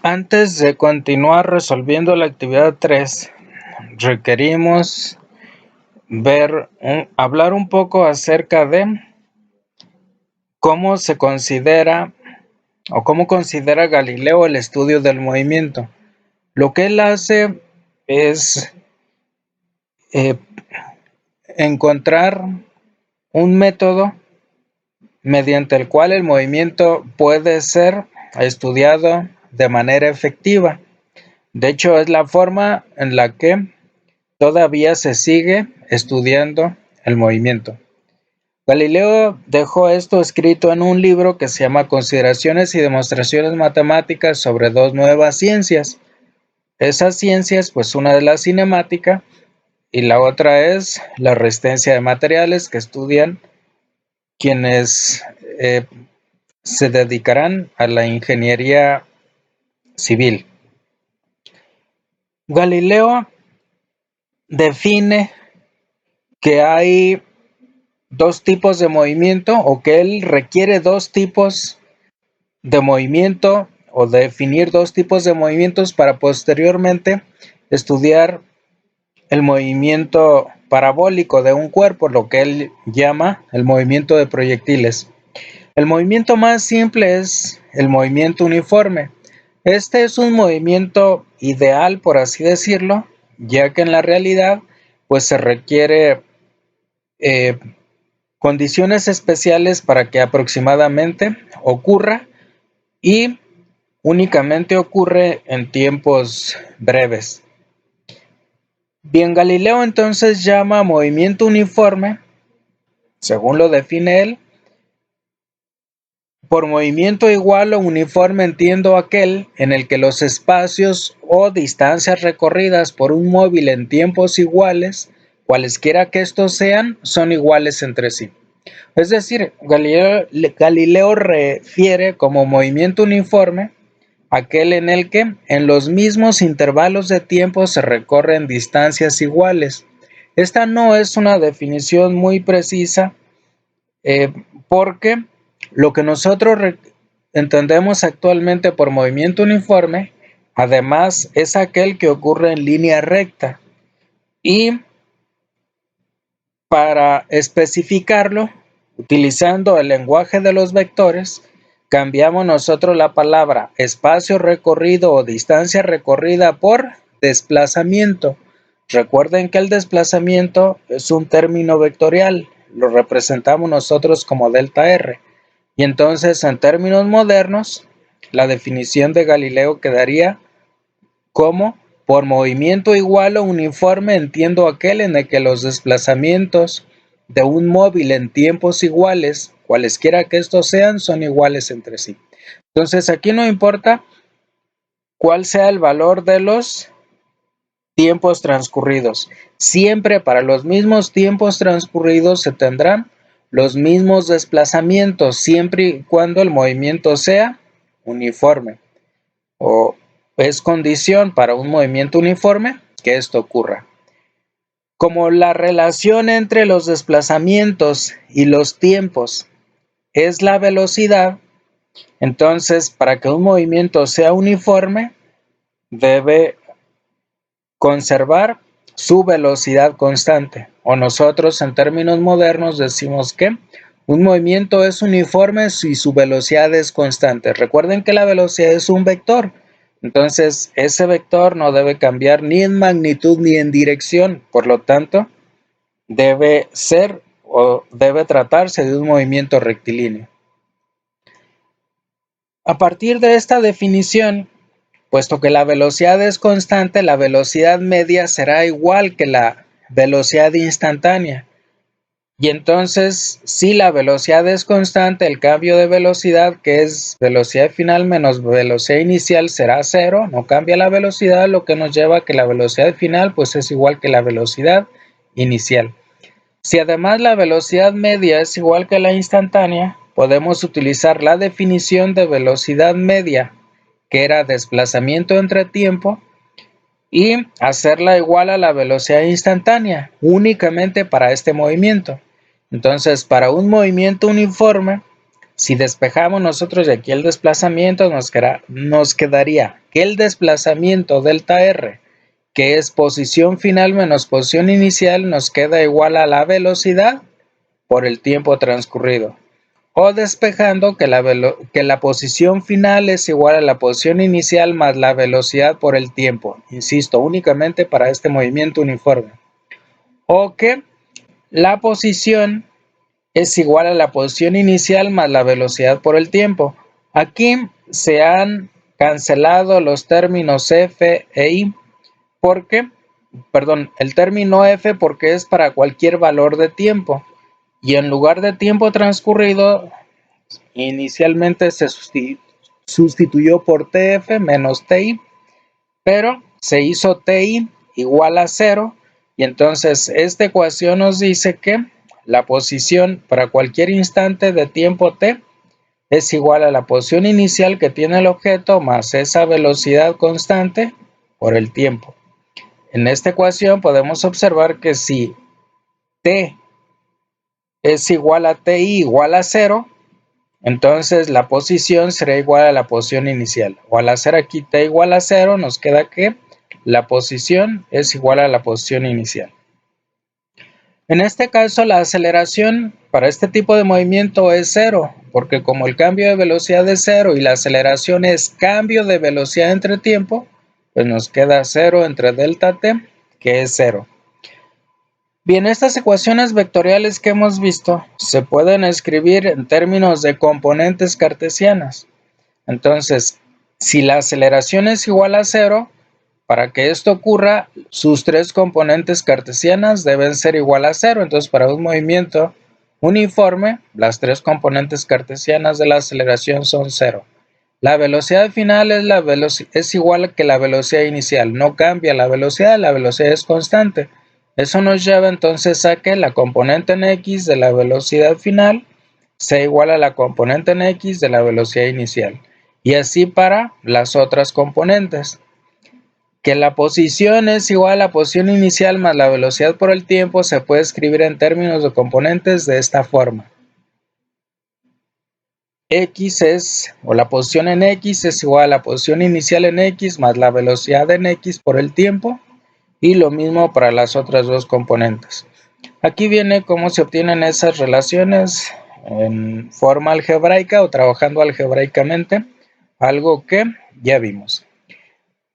Antes de continuar resolviendo la actividad 3, requerimos hablar un poco acerca de cómo se considera o cómo considera Galileo el estudio del movimiento. Lo que él hace es encontrar un método mediante el cual el movimiento puede ser estudiado de manera efectiva. De hecho, es la forma en la que todavía se sigue estudiando el movimiento. Galileo dejó esto escrito en un libro que se llama Consideraciones y demostraciones matemáticas sobre dos nuevas ciencias. Esas ciencias, pues una es la cinemática y la otra es la resistencia de materiales, que estudian quienes se dedicarán a la ingeniería civil. Galileo define que hay dos tipos de movimiento, o que él requiere dos tipos de movimiento, o definir dos tipos de movimientos para posteriormente estudiar el movimiento parabólico de un cuerpo, lo que él llama el movimiento de proyectiles. El movimiento más simple es el movimiento uniforme. Este es un movimiento ideal, por así decirlo, ya que en la realidad pues se requiere condiciones especiales para que aproximadamente ocurra, y únicamente ocurre en tiempos breves. Bien, Galileo entonces llama movimiento uniforme, según lo define él. Por movimiento igual o uniforme entiendo aquel en el que los espacios o distancias recorridas por un móvil en tiempos iguales, cualesquiera que estos sean, son iguales entre sí. Es decir, Galileo refiere como movimiento uniforme aquel en el que en los mismos intervalos de tiempo se recorren distancias iguales. Esta no es una definición muy precisa, porque lo que nosotros entendemos actualmente por movimiento uniforme, además, es aquel que ocurre en línea recta. Y para especificarlo, utilizando el lenguaje de los vectores, cambiamos nosotros la palabra espacio recorrido o distancia recorrida por desplazamiento. Recuerden que el desplazamiento es un término vectorial, lo representamos nosotros como delta R. Y entonces, en términos modernos, la definición de Galileo quedaría como: por movimiento igual o uniforme entiendo aquel en el que los desplazamientos de un móvil en tiempos iguales, cualesquiera que estos sean, son iguales entre sí. Entonces, aquí no importa cuál sea el valor de los tiempos transcurridos. Siempre para los mismos tiempos transcurridos se tendrán los mismos desplazamientos, siempre y cuando el movimiento sea uniforme, o es condición para un movimiento uniforme que esto ocurra. Como la relación entre los desplazamientos y los tiempos es la velocidad, entonces para que un movimiento sea uniforme debe conservar su velocidad constante, o nosotros en términos modernos decimos que un movimiento es uniforme si su velocidad es constante. Recuerden que la velocidad es un vector, entonces ese vector no debe cambiar ni en magnitud ni en dirección, por lo tanto debe ser o debe tratarse de un movimiento rectilíneo. A partir de esta definición, puesto que la velocidad es constante, la velocidad media será igual que la velocidad instantánea. Y entonces, si la velocidad es constante, el cambio de velocidad, que es velocidad final menos velocidad inicial, será cero, no cambia la velocidad, lo que nos lleva a que la velocidad final pues es igual que la velocidad inicial. Si además la velocidad media es igual que la instantánea, podemos utilizar la definición de velocidad media, que era desplazamiento entre tiempo, y hacerla igual a la velocidad instantánea, únicamente para este movimiento. Entonces, para un movimiento uniforme, Si despejamos nosotros de aquí el desplazamiento, nos quedaría que el desplazamiento delta R, que es posición final menos posición inicial, nos queda igual a la velocidad por el tiempo transcurrido. O despejando que la posición final es igual a la posición inicial más la velocidad por el tiempo. Insisto, únicamente para este movimiento uniforme. O que la posición es igual a la posición inicial más la velocidad por el tiempo. Aquí se han cancelado los términos F e I porque, el término F porque es para cualquier valor de tiempo y en lugar de tiempo transcurrido inicialmente se sustituyó por TF menos TI, pero se hizo TI igual a 0 y entonces esta ecuación nos dice que la posición para cualquier instante de tiempo t es igual a la posición inicial que tiene el objeto más esa velocidad constante por el tiempo. En esta ecuación podemos observar que si t es igual a ti igual a 0, entonces la posición será igual a la posición inicial. O al hacer aquí t igual a 0, nos queda que la posición es igual a la posición inicial. En este caso, la aceleración para este tipo de movimiento es 0, porque como el cambio de velocidad es 0 y la aceleración es cambio de velocidad entre tiempo, pues nos queda 0 entre delta t, que es 0. Bien, estas ecuaciones vectoriales que hemos visto se pueden escribir en términos de componentes cartesianas. Entonces, si la aceleración es igual a 0, para que esto ocurra, sus tres componentes cartesianas deben ser igual a 0. Entonces, para un movimiento uniforme, las tres componentes cartesianas de la aceleración son 0. La velocidad final es igual que la velocidad inicial. No cambia la velocidad es constante. Eso nos lleva entonces a que la componente en x de la velocidad final sea igual a la componente en x de la velocidad inicial. Y así para las otras componentes. Que la posición es igual a la posición inicial más la velocidad por el tiempo se puede escribir en términos de componentes de esta forma. La posición en x es igual a la posición inicial en x más la velocidad en x por el tiempo, y lo mismo para las otras dos componentes. Aquí viene cómo se obtienen esas relaciones en forma algebraica o trabajando algebraicamente, algo que ya vimos.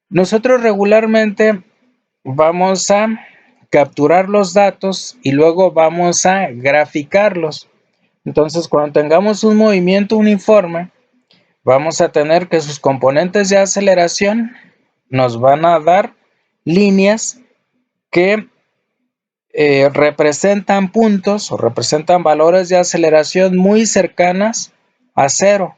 Nosotros regularmente vamos a capturar los datos y luego vamos a graficarlos. Entonces, cuando tengamos un movimiento uniforme, vamos a tener que sus componentes de aceleración nos van a dar líneas que representan puntos o representan valores de aceleración muy cercanas a 0.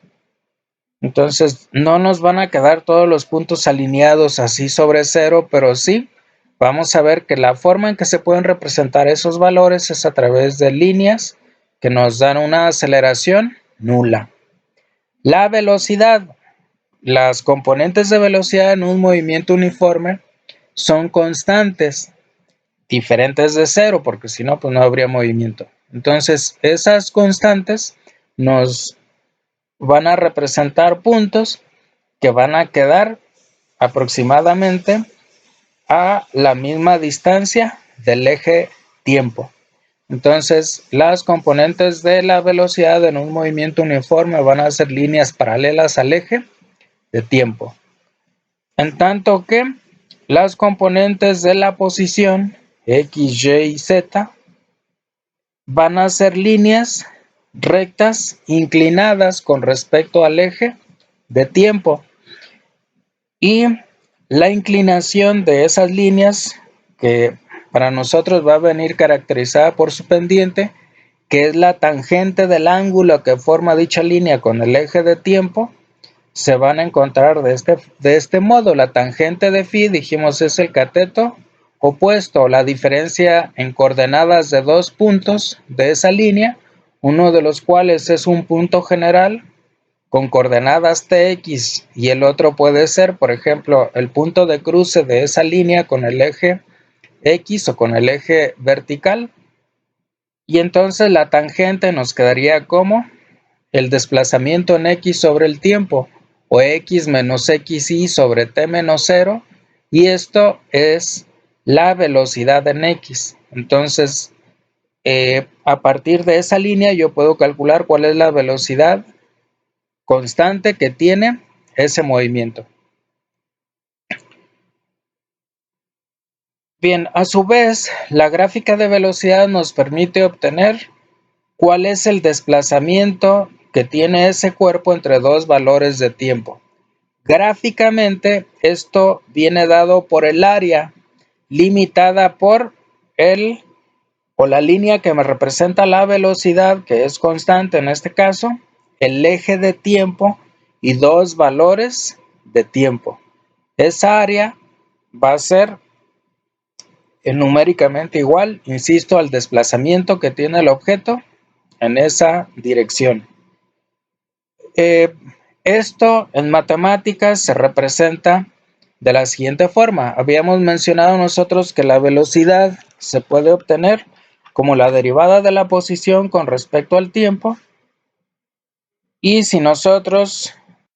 Entonces, no nos van a quedar todos los puntos alineados así sobre 0, pero sí vamos a ver que la forma en que se pueden representar esos valores es a través de líneas que nos dan una aceleración nula. La velocidad. Las componentes de velocidad en un movimiento uniforme son constantes, diferentes de 0, porque si no, pues no habría movimiento. Entonces, esas constantes nos van a representar puntos que van a quedar aproximadamente a la misma distancia del eje tiempo. Entonces, las componentes de la velocidad en un movimiento uniforme van a ser líneas paralelas al eje de tiempo. En tanto que las componentes de la posición X, Y y Z van a ser líneas rectas inclinadas con respecto al eje de tiempo. Y la inclinación de esas líneas, que para nosotros va a venir caracterizada por su pendiente, que es la tangente del ángulo que forma dicha línea con el eje de tiempo, se van a encontrar de este modo. La tangente de phi, dijimos, es el cateto opuesto, la diferencia en coordenadas de dos puntos de esa línea, uno de los cuales es un punto general con coordenadas tx y el otro puede ser, por ejemplo, el punto de cruce de esa línea con el eje x o con el eje vertical. Y entonces la tangente nos quedaría como el desplazamiento en x sobre el tiempo, o x menos xy sobre t menos 0, y esto es la velocidad en x. Entonces, a partir de esa línea yo puedo calcular cuál es la velocidad constante que tiene ese movimiento. Bien, a su vez, la gráfica de velocidad nos permite obtener cuál es el desplazamiento que tiene ese cuerpo entre dos valores de tiempo. Gráficamente, esto viene dado por el área limitada por la línea que me representa la velocidad, que es constante en este caso, el eje de tiempo y dos valores de tiempo. Esa área va a ser numéricamente igual, insisto, al desplazamiento que tiene el objeto en esa dirección. Esto en matemáticas se representa de la siguiente forma. Habíamos mencionado nosotros que la velocidad se puede obtener como la derivada de la posición con respecto al tiempo, y si nosotros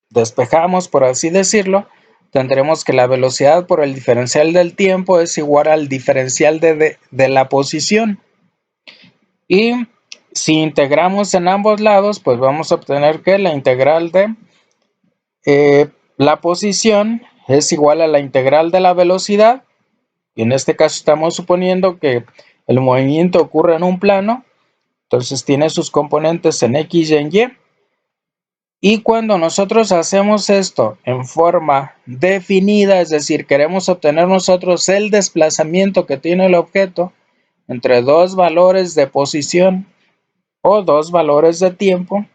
despejamos, por así decirlo, tendremos que la velocidad por el diferencial del tiempo es igual al diferencial de la posición, y si integramos en ambos lados, pues vamos a obtener que la integral de la posición es igual a la integral de la velocidad, y en este caso estamos suponiendo que el movimiento ocurre en un plano, entonces tiene sus componentes en X y en Y. Y cuando nosotros hacemos esto en forma definida, es decir, queremos obtener nosotros el desplazamiento que tiene el objeto entre dos valores de posición o dos valores de tiempo,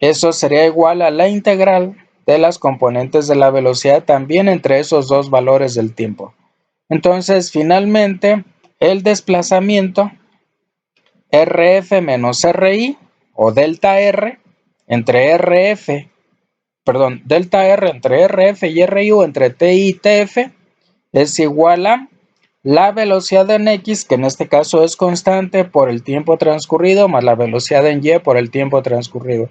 eso sería igual a la integral de las componentes de la velocidad también entre esos dos valores del tiempo. Entonces, finalmente, el desplazamiento RF menos RI o delta R entre delta R entre RF y RI entre TI y TF es igual a la velocidad en X, que en este caso es constante, por el tiempo transcurrido, más la velocidad en Y por el tiempo transcurrido.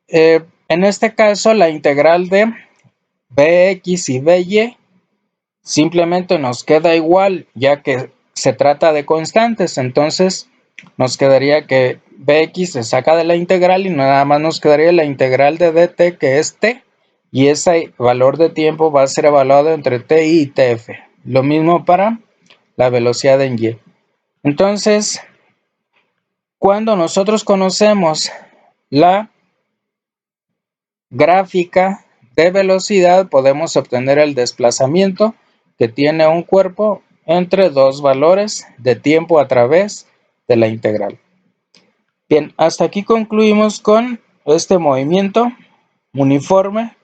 En este caso, la integral de Bx y By simplemente nos queda igual, ya que se trata de constantes. Entonces nos quedaría que Bx se saca de la integral y nada más nos quedaría la integral de dt, que es t, y ese valor de tiempo va a ser evaluado entre ti y tf. Lo mismo para la velocidad en y. Entonces, cuando nosotros conocemos la gráfica de velocidad, podemos obtener el desplazamiento que tiene un cuerpo entre dos valores de tiempo a través de la integral. Bien, hasta aquí concluimos con este movimiento uniforme